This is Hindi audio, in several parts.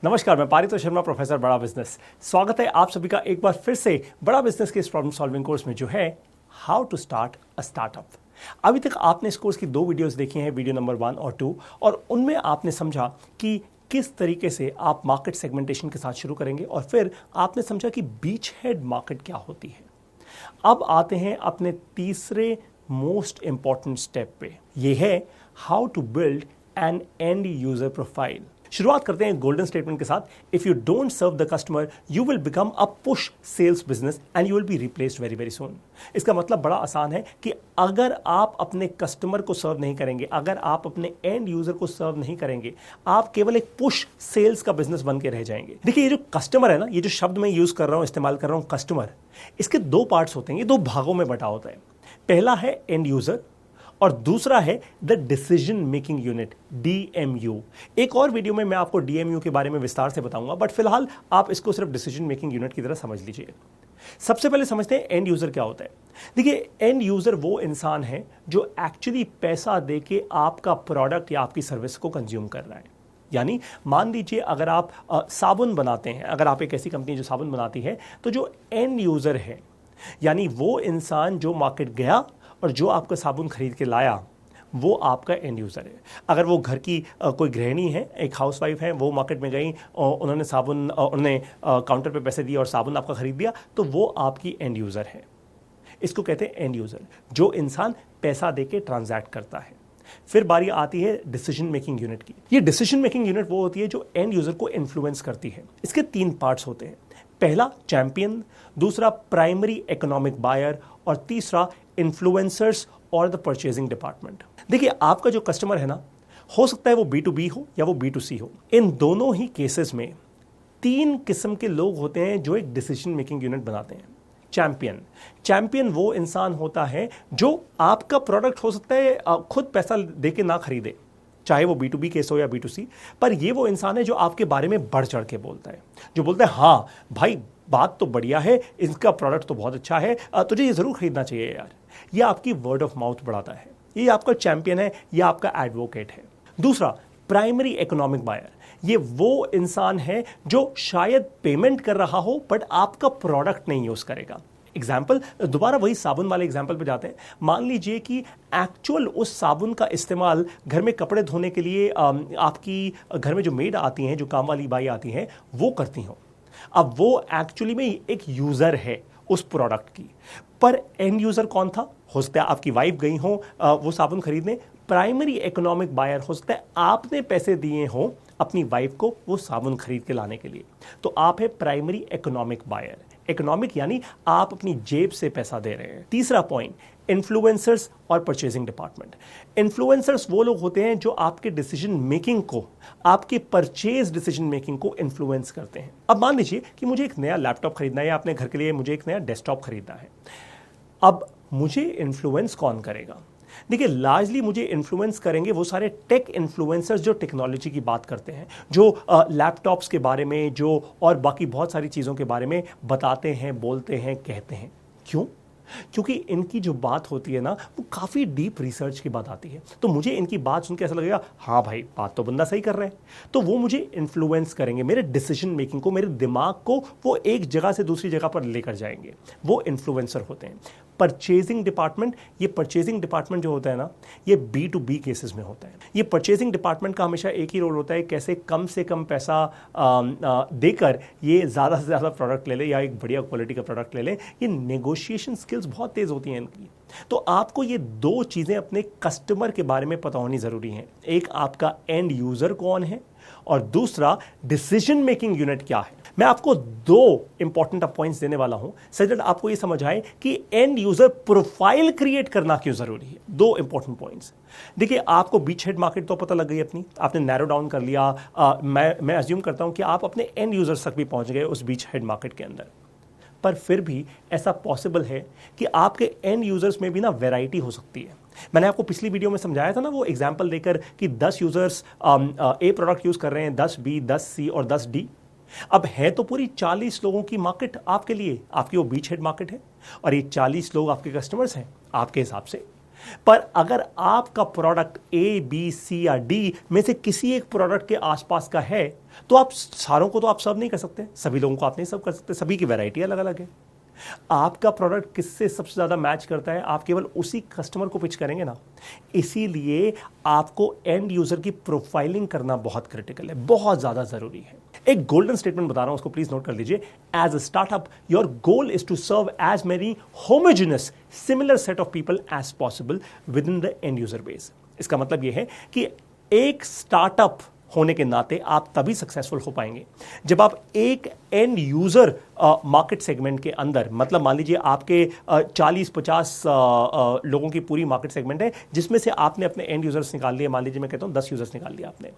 नमस्कार, मैं पारितोष शर्मा, प्रोफेसर बड़ा बिजनेस। स्वागत है आप सभी का एक बार फिर से बड़ा बिजनेस के इस प्रॉब्लम सॉल्विंग कोर्स में, जो है how to start a startup. अभी तक आपने इस कोर्स की 2 वीडियोस देखी हैं, वीडियो नंबर 1 और 2, और उनमें आपने समझा कि किस तरीके से आप मार्केट सेगमेंटेशन के साथ शुरू करेंगे, और फिर आपने समझा कि बीच हेड मार्केट क्या होती है। अब आते हैं अपने तीसरे मोस्ट इंपॉर्टेंट स्टेप पे, ये है how to build an end user profile. शुरुआत करते हैं गोल्डन स्टेटमेंट के साथ। If you don't serve the customer you will become a push sales business and you will be replaced very very soon. इसका मतलब बड़ा आसान है कि अगर आप अपने कस्टमर को सर्व नहीं करेंगे, अगर आप अपने एंड यूजर को सर्व नहीं करेंगे, आप केवल एक पुश सेल्स का बिजनेस बन के रह जाएंगे। देखिए, ये जो कस्टमर है ना, ये जो शब्द मैं यूज कर रहा हूं, इस्तेमाल कर रहा हूं कस्टमर, इसके 2 पार्ट्स होते हैं, ये 2 भागों में बटा होता है। पहला है एंड यूजर और दूसरा है the decision making unit, DMU. एक और वीडियो में मैं आपको डीएमयू के बारे में विस्तार से बताऊंगा, बट फिलहाल आप इसको सिर्फ डिसीजन मेकिंग यूनिट की तरह समझ लीजिए। सबसे पहले समझते हैं एंड यूजर क्या होता है। देखिए, एंड यूजर वो इंसान है जो एक्चुअली पैसा देके आपका प्रोडक्ट या आपकी सर्विस को कंज्यूम कर रहा है। यानी मान लीजिए अगर आप साबुन बनाते हैं, अगर आप एक ऐसी कंपनी जो साबुन बनाती है, तो जो एंड यूजर है, यानी वो इंसान जो मार्केट गया और जो आपका साबुन खरीद के लाया, वो आपका एंड यूज़र है। अगर वो घर की कोई गृहिणी है, एक हाउसवाइफ है, वो मार्केट में गई और उन्होंने साबुन उन्होंने काउंटर पे पैसे दिए और साबुन आपका खरीद दिया, तो वो आपकी एंड यूज़र है। इसको कहते हैं एंड यूज़र, जो इंसान पैसा देके ट्रांजैक्ट करता है। फिर बारी आती है डिसीजन मेकिंग यूनिट की। ये डिसीजन मेकिंग यूनिट वो होती है जो एंड यूज़र को इन्फ्लुएंस करती है। इसके 3 पार्ट्स होते हैं। पहला चैंपियन, दूसरा प्राइमरी इकोनॉमिक बायर और तीसरा इन्फ्लुएंसर्स और द परचेजिंग डिपार्टमेंट। देखिए, आपका जो कस्टमर है ना, हो सकता है वो B2B हो या वो B2C हो। इन दोनों ही केसेस में 3 किस्म के लोग होते हैं जो एक डिसीजन मेकिंग यूनिट बनाते हैं। चैंपियन वो इंसान होता है जो आपका प्रोडक्ट हो सकता है खुद पैसा देके ना खरीदे, चाहे वो B2B केस हो या B2C, पर ये वो इंसान है जो आपके बारे में बढ़ चढ़ के बोलता है, जो बोलता है हाँ भाई बात तो बढ़िया है, इसका प्रोडक्ट तो बहुत अच्छा है, तुझे ये जरूर खरीदना चाहिए यार। ये आपकी वर्ड ऑफ माउथ बढ़ाता है। ये आपका चैंपियन है, ये आपका एडवोकेट है। दूसरा प्राइमरी इकोनॉमिक बायर, ये वो इंसान है जो शायद पेमेंट कर रहा हो बट आपका प्रोडक्ट नहीं यूज करेगा। एग्जाम्पल, दोबारा वही साबुन वाले एग्जाम्पल पे जाते हैं। मान लीजिए कि एक्चुअल उस साबुन का इस्तेमाल घर में कपड़े धोने के लिए आपकी घर में जो मेड आती हैं, जो काम वाली बाई आती हैं, वो करती हो। अब वो एक्चुअली में एक यूजर है उस प्रोडक्ट की, पर एंड यूजर कौन था? हो सकता है आपकी वाइफ गई हो वो साबुन खरीदने। प्राइमरी इकोनॉमिक बायर हो सकता है आपने पैसे दिए हो अपनी वाइफ को वो साबुन खरीद के लाने के लिए, तो आप है प्राइमरी इकोनॉमिक बायर। इकोनॉमिक यानी आप अपनी जेब से पैसा दे रहे हैं। तीसरा पॉइंट, इन्फ्लुएंसर्स और परचेजिंग डिपार्टमेंट। इन्फ्लुएंसर्स वो लोग होते हैं जो आपके डिसीजन मेकिंग को, आपके परचेज डिसीजन मेकिंग को इन्फ्लुएंस करते हैं। अब मान लीजिए कि मुझे एक नया लैपटॉप खरीदना है, अपने घर के लिए मुझे एक नया डेस्कटॉप खरीदना है। अब मुझे इन्फ्लुएंस कौन करेगा? देखिए, लार्जली मुझे इन्फ्लुएंस करेंगे वो सारे टेक इन्फ्लुएंसर्स जो टेक्नोलॉजी की बात करते हैं, जो लैपटॉप्स के बारे में, जो और बाकी बहुत सारी चीज़ों के बारे में बताते हैं, बोलते हैं, कहते हैं। क्यों? क्योंकि इनकी जो बात होती है ना, वो काफ़ी डीप रिसर्च की बात आती है। तो मुझे इनकी बात सुन के ऐसा लगेगा, हाँ भाई बात तो बंदा सही कर रहे हैं, तो वो मुझे इन्फ्लुएंस करेंगे, मेरे डिसीजन मेकिंग को, मेरे दिमाग को वो एक जगह से दूसरी जगह पर लेकर जाएंगे। वो इन्फ्लुएंसर होते हैं। परचेजिंग डिपार्टमेंट, ये परचेजिंग डिपार्टमेंट जो होता है ना, ये B2B केसेस में होता है। ये परचेजिंग डिपार्टमेंट का हमेशा एक ही रोल होता है, कैसे कम से कम पैसा देकर ये ज़्यादा से ज़्यादा प्रोडक्ट ले ले या एक बढ़िया क्वालिटी का प्रोडक्ट ले ले। ये नेगोशिएशन स्किल्स बहुत तेज़ होती हैं इनकी। तो आपको ये 2 चीज़ें अपने कस्टमर के बारे में पता होनी ज़रूरी है। एक आपका एंड यूज़र कौन है और दूसरा डिसीजन मेकिंग यूनिट क्या है। मैं आपको 2 इंपॉर्टेंट पॉइंट्स देने वाला हूं सो दैट आपको ये समझ आए कि एंड यूजर प्रोफाइल क्रिएट करना क्यों जरूरी है। 2 इंपॉर्टेंट पॉइंट्स। देखिए, आपको बीच हेड मार्केट तो पता लग गई अपनी, आपने नैरो डाउन कर लिया। मैं अज्यूम करता हूं कि आप अपने एंड यूजर्स तक भी पहुंच गए उस बीच हेड मार्केट के अंदर। पर फिर भी ऐसा पॉसिबल है कि आपके एंड यूजर्स में भी ना वैरायटी हो सकती है। मैंने आपको पिछली वीडियो में समझाया था ना, वो एग्जांपल देकर कि 10 यूजर्स ए प्रोडक्ट यूज कर रहे हैं, 10 बी, 10 सी और 10 डी। अब है तो पूरी 40 लोगों की मार्केट आपके लिए, आपकी वो बीच हेड मार्केट है, और ये 40 लोग आपके कस्टमर्स हैं आपके हिसाब से। पर अगर आपका प्रोडक्ट ए बी सी या डी में से किसी एक प्रोडक्ट के आसपास का है तो आप सारों को तो आप सर्व नहीं कर सकते, सभी लोगों को आप नहीं सर्व कर सकते, सभी की वैरायटी अलग अलग है। आपका प्रोडक्ट किससे सबसे ज्यादा मैच करता है, आप केवल उसी कस्टमर को पिच करेंगे ना। इसीलिए आपको एंड यूजर की प्रोफाइलिंग करना बहुत क्रिटिकल है, बहुत ज्यादा जरूरी है। एक गोल्डन स्टेटमेंट बता रहा हूं, उसको प्लीज नोट कर लीजिए। As a startup your goal is to serve as many homogenous similar set of people as possible within the end user base. इसका मतलब यह है कि एक स्टार्टअप होने के नाते आप तभी सक्सेसफुल हो पाएंगे जब आप एक एंड यूजर मार्केट सेगमेंट के अंदर, मतलब मान लीजिए आपके 40-50 लोगों की पूरी मार्केट सेगमेंट है जिसमें से आपने अपने एंड यूजर्स निकाल लिए, मान लीजिए मैं कहता हूं 10 यूजर्स निकाल लिया आपने,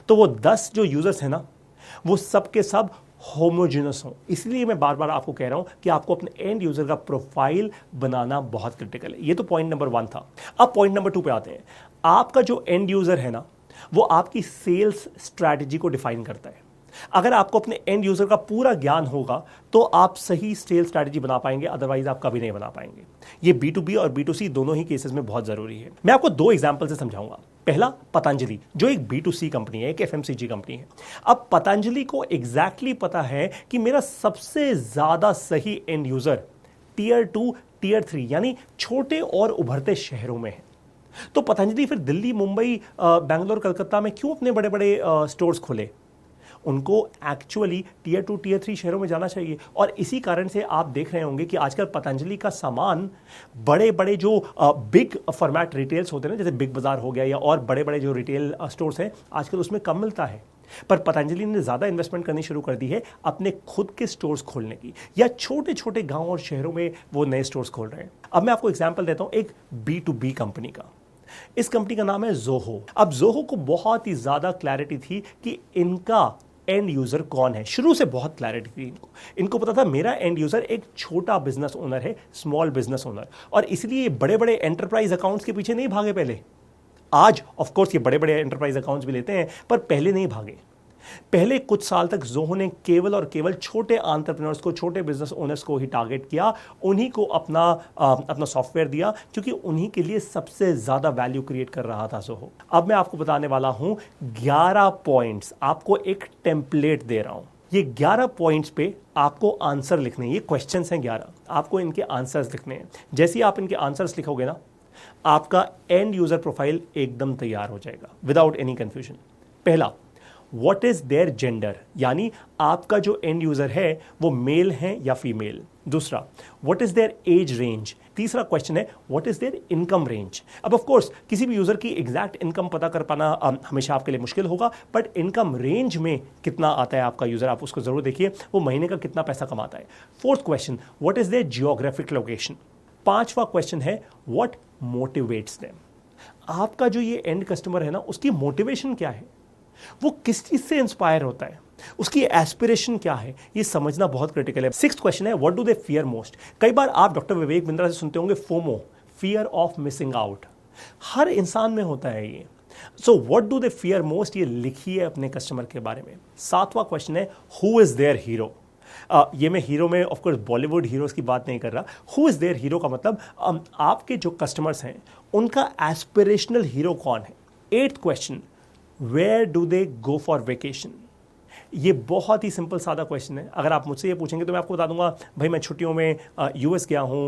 तो वो 10 जो यूजर्स है ना वो सब के सब होमोजेनस हो। इसलिए मैं बार बार आपको कह रहा हूं कि आपको अपने एंड यूजर का प्रोफाइल बनाना बहुत क्रिटिकल है। ये तो पॉइंट नंबर 1 था। अब पॉइंट नंबर 2 पे आते हैं। आपका जो एंड यूजर है ना वो आपकी सेल्स स्ट्रैटेजी को डिफाइन करता है। अगर आपको अपने एंड यूजर का पूरा ज्ञान होगा तो आप सही सेल्स स्ट्रैटेजी बना पाएंगे, अदरवाइज आप कभी नहीं बना पाएंगे। ये B2B और B2C दोनों ही केसेस में बहुत जरूरी है। मैं आपको 2 एग्जांपल से समझाऊंगा। पहला, पतंजलि जो एक B2C कंपनी है, एक FMCG कंपनी है। अब पतंजलि को एग्जैक्टली पता है कि मेरा सबसे ज्यादा सही एंड यूजर Tier 2 Tier 3 यानी छोटे और उभरते शहरों में है। तो पतंजलि फिर दिल्ली, मुंबई, बैंगलोर, कलकत्ता में क्यों अपने बड़े बड़े स्टोर्स खोले? उनको एक्चुअली Tier 2 Tier 3 शहरों में जाना चाहिए। और इसी कारण से आप देख रहे होंगे कि आजकल पतंजलि का सामान बड़े बड़े जो बिग फॉर्मेट रिटेल्स होते हैं ना, जैसे बिग बाजार हो गया या और बड़े बड़े जो रिटेल स्टोर्स हैं, आजकल उसमें कम मिलता है। पर पतंजलि ने ज्यादा इन्वेस्टमेंट करनी शुरू कर दी है अपने खुद के स्टोर्स खोलने की, या छोटे छोटे गांव और शहरों में वो नए स्टोर्स खोल रहे हैं। अब मैं आपको एग्जांपल देता हूं एक B2B कंपनी का। इस कंपनी का नाम है जोहो। अब जोहो को बहुत ही ज्यादा क्लैरिटी थी कि इनका एंड यूजर कौन है। शुरू से बहुत क्लैरिटी थी इनको पता था मेरा एंड यूजर एक छोटा बिजनेस ओनर है, स्मॉल बिजनेस ओनर। और इसलिए बड़े बड़े एंटरप्राइज अकाउंट्स के पीछे नहीं भागे पहले। आज ऑफ कोर्स ये बड़े बड़े एंटरप्राइज अकाउंट्स भी लेते हैं, पर पहले नहीं भागे। पहले कुछ साल तक जोहो ने केवल और केवल छोटे एंटरप्रेन्योर्स को, छोटे बिजनेस ओनर्स को ही टारगेट किया, उन्हीं को अपना सॉफ्टवेयर दिया, क्योंकि उन्हीं के लिए सबसे ज्यादा वैल्यू क्रिएट कर रहा था जोहो। अब मैं आपको बताने वाला हूं 11 पॉइंट्स, आपको एक टेम्पलेट दे रहा हूं। ये 11 पॉइंट्स पे आपको आंसर लिखने हैं। ये क्वेश्चंस हैं 11, आपको इनके आंसर्स लिखने हैं। जैसे ही आप इनके आंसर्स लिखोगे ना, आपका एंड यूजर प्रोफाइल एकदम तैयार हो जाएगा विदाउट एनी कंफ्यूजन। पहला, व्हाट इज देयर जेंडर, यानी आपका जो एंड यूजर है वो मेल है या फीमेल। दूसरा, what is their age range. तीसरा क्वेश्चन है what is their income range. अब ऑफ कोर्स किसी भी यूजर की एग्जैक्ट इनकम पता कर पाना हमेशा आपके लिए मुश्किल होगा, बट इनकम रेंज में कितना आता है आपका यूजर, आप उसको जरूर देखिए, वो महीने का कितना पैसा कमाता है। Fourth question, what is their geographic location. पांचवा क्वेश्चन है व्हाट मोटिवेट्स देम। आपका जो ये एंड कस्टमर है ना, उसकी मोटिवेशन क्या है, वो किस चीज से इंस्पायर होता है, उसकी एस्पिरेशन क्या है, ये समझना बहुत क्रिटिकल है। सिक्स्थ क्वेश्चन है what do they fear most. कई बार आप डॉक्टर विवेक बिंद्रा से सुनते होंगे FOMO, fear of missing out. हर इंसान में होता है ये। So what do they fear most, ये लिखिए अपने कस्टमर के बारे में। सातवां क्वेश्चन है हु इज देयर हीरो। ये मैं हीरो में ऑफ कोर्स बॉलीवुड हीरोज की बात नहीं कर रहा। हु इज देयर हीरो का मतलब आपके जो कस्टमर्स हैं उनका एस्पिरेशनल हीरो कौन है। Eighth question, where do they go for vacation. ये बहुत ही सिंपल सादा क्वेश्चन है। अगर आप मुझसे ये पूछेंगे तो मैं आपको बता दूंगा भाई मैं छुट्टियों में US गया हूँ,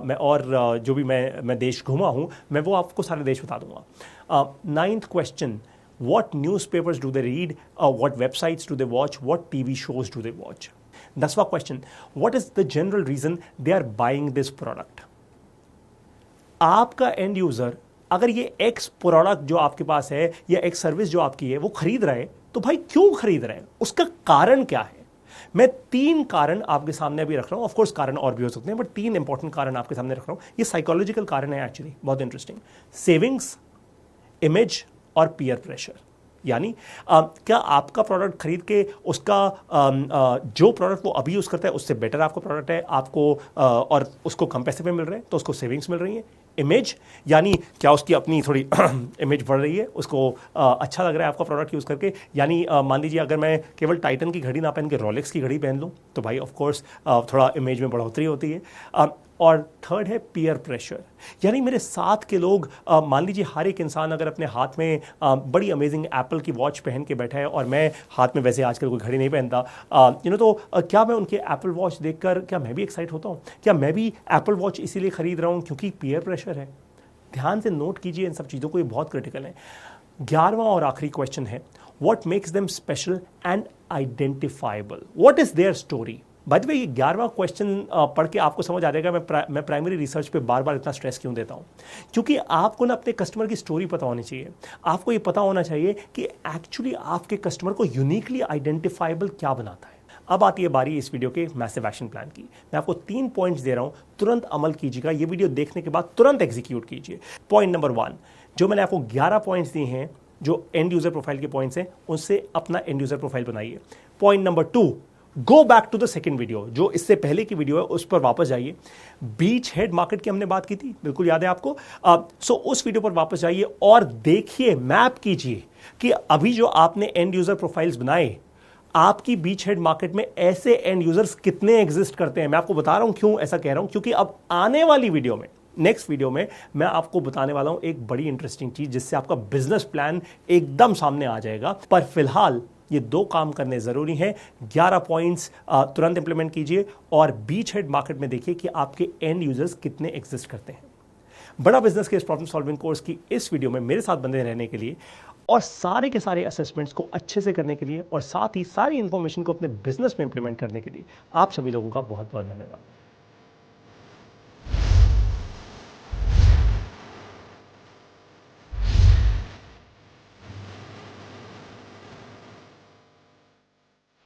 मैं और जो भी मैं देश घूमा हूँ, मैं वो आपको सारे देश बता दूंगा। Ninth question, what newspapers do they read, what websites do they watch, what TV shows do they watch. 10वां question, what is the general reason they are buying this product. आपका एंड यूजर अगर ये एक्स प्रोडक्ट जो आपके पास है या एक्स सर्विस जो आपकी है वो खरीद रहा है, तो भाई क्यों खरीद रहे हैं, उसका कारण क्या है। मैं 3 कारण आपके सामने अभी रख रहा हूं। ऑफ कोर्स कारण और भी हो सकते हैं, बट 3 इंपॉर्टेंट कारण आपके सामने रख रहा हूं। ये साइकोलॉजिकल कारण है एक्चुअली, बहुत इंटरेस्टिंग। सेविंग्स, इमेज और पीयर प्रेशर। यानी क्या आपका प्रोडक्ट खरीद के उसका जो प्रोडक्ट वो अभी यूज करता है उससे बेटर आपका प्रोडक्ट है, आपको और उसको कम पैसे पे मिल रहे हैं, तो उसको सेविंग्स मिल रही है। इमेज, यानी क्या उसकी अपनी थोड़ी इमेज बढ़ रही है, उसको अच्छा लग रहा है आपका प्रोडक्ट यूज़ करके। यानी मान लीजिए अगर मैं केवल टाइटन की घड़ी ना पहन के रोलेक्स की घड़ी पहन लूँ तो भाई ऑफ कोर्स थोड़ा इमेज में बढ़ोतरी होती है। और थर्ड है पीयर प्रेशर, यानी मेरे साथ के लोग, मान लीजिए हर एक इंसान अगर अपने हाथ में बड़ी अमेजिंग एप्पल की वॉच पहन के बैठा है और मैं हाथ में वैसे आजकल कोई घड़ी नहीं पहनता, तो क्या मैं उनके एप्पल वॉच देखकर क्या मैं भी एक्साइट होता हूँ? क्या मैं भी एप्पल वॉच इसीलिए खरीद रहा हूँ क्योंकि पीयर प्रेशर है? ध्यान से नोट कीजिए इन सब चीज़ों को, ये बहुत क्रिटिकल है। 11वां और आखिरी क्वेश्चन है, what makes them special and identifiable, what is their story? By the way, ये 11वां क्वेश्चन पढ़ के आपको समझ आ जाएगा मैं प्राइमरी रिसर्च पे बार बार इतना स्ट्रेस क्यों देता हूँ। क्योंकि आपको ना अपने कस्टमर की स्टोरी पता होनी चाहिए। आपको ये पता होना चाहिए कि एक्चुअली आपके कस्टमर को यूनिकली आइडेंटिफाइबल क्या बनाता है। अब आती है बारी इस वीडियो के मैसिव एक्शन प्लान की। मैं आपको 3 पॉइंट्स दे रहा हूं, तुरंत अमल कीजिएगा। ये वीडियो देखने के बाद तुरंत एग्जीक्यूट कीजिए। पॉइंट नंबर 1, जो मैंने आपको 11 पॉइंट्स दिए हैं जो एंड यूजर प्रोफाइल के पॉइंट्स हैं, उससे अपना एंड यूजर प्रोफाइल बनाइए। Point number 2, go back to the second video, जो इससे पहले की वीडियो है उस पर वापस जाइए। बीच हेड मार्केट की हमने बात की थी, बिल्कुल याद है आपको? सो उस वीडियो पर वापस जाइए और देखिए, मैप कीजिए कि अभी जो आपने एंड यूजर प्रोफाइल्स बनाए, आपकी बीच हेड मार्केट में ऐसे एंड यूजर्स कितने एग्जिस्ट करते हैं। मैं आपको बता रहा हूं क्यों ऐसा कह रहा हूं, क्योंकि अब आने वाली वीडियो में, नेक्स्ट वीडियो में मैं आपको बताने वाला हूं एक बड़ी इंटरेस्टिंग चीज, जिससे आपका बिजनेस प्लान एकदम सामने आ जाएगा। पर फिलहाल ये 2 काम करने जरूरी हैं। 11 पॉइंट्स तुरंत इंप्लीमेंट कीजिए और बीच हेड मार्केट में देखिए कि आपके एंड यूजर्स कितने एग्जिस्ट करते हैं। बड़ा बिजनेस के इस प्रॉब्लम सॉल्विंग कोर्स की इस वीडियो में मेरे साथ बने रहने के लिए और सारे के सारे असेसमेंट्स को अच्छे से करने के लिए और साथ ही सारी इंफॉर्मेशन को अपने बिजनेस में इंप्लीमेंट करने के लिए आप सभी लोगों का बहुत बहुत धन्यवाद।